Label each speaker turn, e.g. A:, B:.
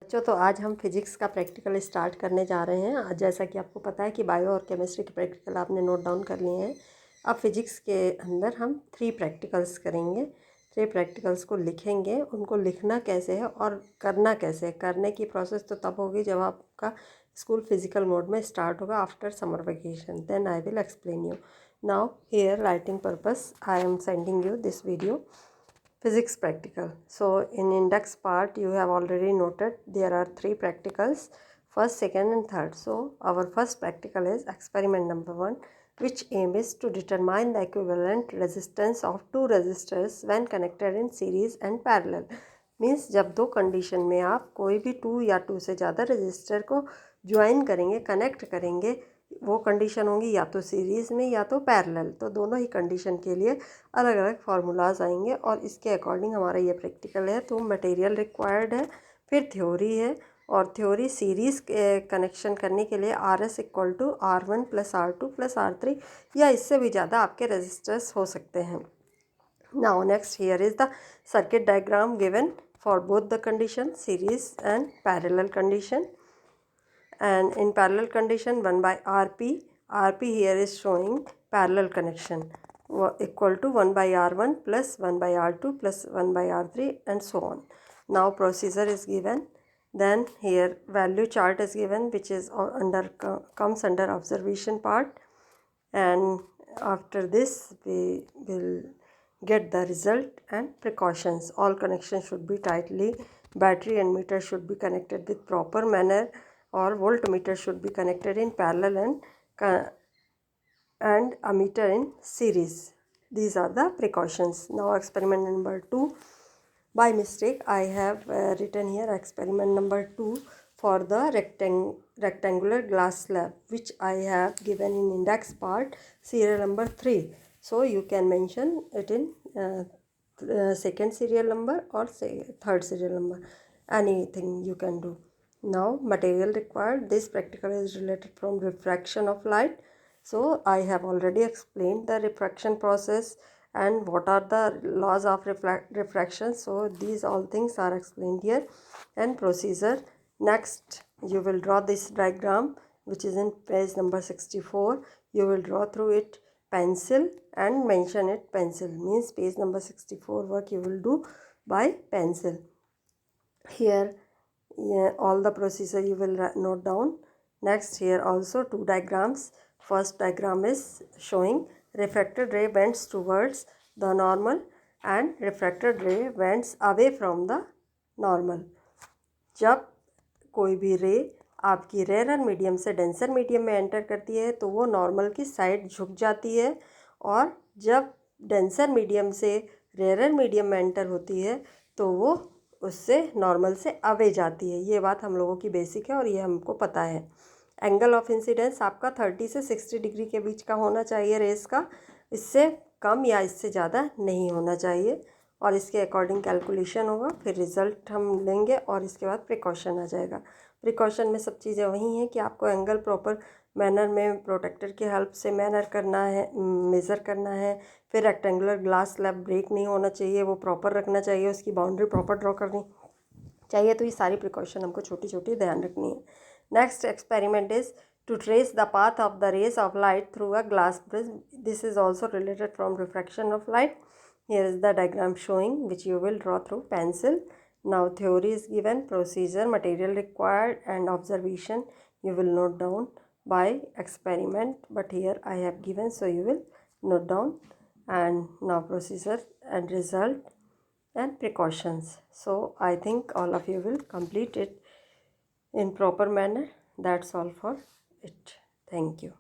A: बच्चों, तो आज हम फिजिक्स का प्रैक्टिकल स्टार्ट करने जा रहे हैं। आज जैसा कि आपको पता है कि बायो और केमिस्ट्री के प्रैक्टिकल आपने नोट डाउन कर लिए हैं। अब फिजिक्स के अंदर हम 3 प्रैक्टिकल्स करेंगे। 3 प्रैक्टिकल्स को लिखेंगे। उनको लिखना कैसे है और करना कैसे है, करने की प्रोसेस तो तब होगी जब आपका स्कूल फिजिकल मोड में स्टार्ट होगा after summer vacation. Then I will explain you. Now here writing purpose I am sending you this video. Physics practical. So in index part you have already noted there are 3 practicals, first, second and third. So our first practical is experiment number 1, which aim is to determine the equivalent resistance of 2 resistors when connected in series and parallel. Means जब दो condition में आप कोई भी 2 या 2 से ज़्यादा register को ज्वाइन करेंगे, कनेक्ट करेंगे, वो कंडीशन होंगी या तो सीरीज़ में या तो पैरेलल। तो दोनों ही कंडीशन के लिए अलग अलग फार्मूलाज आएंगे और इसके अकॉर्डिंग हमारा ये प्रैक्टिकल है। तो मटेरियल रिक्वायर्ड है, फिर थ्योरी है, और थ्योरी सीरीज़ कनेक्शन करने के लिए RS equal to R1 plus R2 plus R3 या इससे भी ज़्यादा आपके रजिस्टर्स हो सकते हैं। Now next here is the circuit diagram given for both the condition, series and parallel condition. And in parallel condition 1 by rp here is showing parallel connection equal to 1 by r1 plus 1 by r2 plus 1 by r3 and so on. Now procedure is given. Then here value chart is given, which is comes under observation part, and after this we will get the result and precautions. All connections should be tightly, battery and meter should be connected with proper manner, or voltmeter should be connected in parallel and ammeter in series. These are the precautions. Now experiment number 2. By mistake I have written here experiment number 2 for the rectangular glass slab, which I have given in index part serial number 3. So you can mention it in second serial number or say third serial number, anything you can do. Now material required. This practical is related from refraction of light. So I have already explained the refraction process and what are the laws of refraction. So these all things are explained here. And procedure. Next you will draw this diagram, which is in page number 64. You will draw through it pencil and mention it pencil. Means page number 64 work you will do by pencil. Here all the procedure you will note down. Next here also 2 diagrams. First diagram is showing refracted ray bends towards the normal and refracted ray bends away from the normal. जब कोई भी रे आपकी rare medium से denser medium में enter करती है तो वो नॉर्मल की साइड झुक जाती है, और जब डेंसर मीडियम से रेयर मीडियम में एंटर होती है तो वो उससे नॉर्मल से अवे जाती है। ये बात हम लोगों की बेसिक है और ये हमको पता है। एंगल ऑफ इंसिडेंस आपका 30 से 60 डिग्री के बीच का होना चाहिए रेस का, इससे कम या इससे ज़्यादा नहीं होना चाहिए, और इसके अकॉर्डिंग कैलकुलेशन होगा। फिर रिज़ल्ट हम लेंगे और इसके बाद प्रिकॉशन आ जाएगा। प्रिकॉशन में सब चीज़ें वही हैं कि आपको एंगल प्रॉपर मैनर में प्रोटेक्टर की हेल्प से मैनर करना है, मेज़र करना है। फिर रेक्टेंगुलर ग्लास स्लैब ब्रेक नहीं होना चाहिए, वो प्रॉपर रखना चाहिए, उसकी बाउंड्री प्रॉपर ड्रॉ करनी चाहिए। तो ये सारी प्रिकॉशन हमको छोटी छोटी ध्यान रखनी है। Next experiment is to trace the path of the rays of light through a glass prism. This is also related from refraction of light. Here is the diagram showing, which you will draw through pencil. Now theory is given, procedure, material required and observation you will note down by experiment, but here I have given, so you will note down. And now procedure and result and precautions. So I think all of you will complete it in proper manner. That's all for it. Thank you.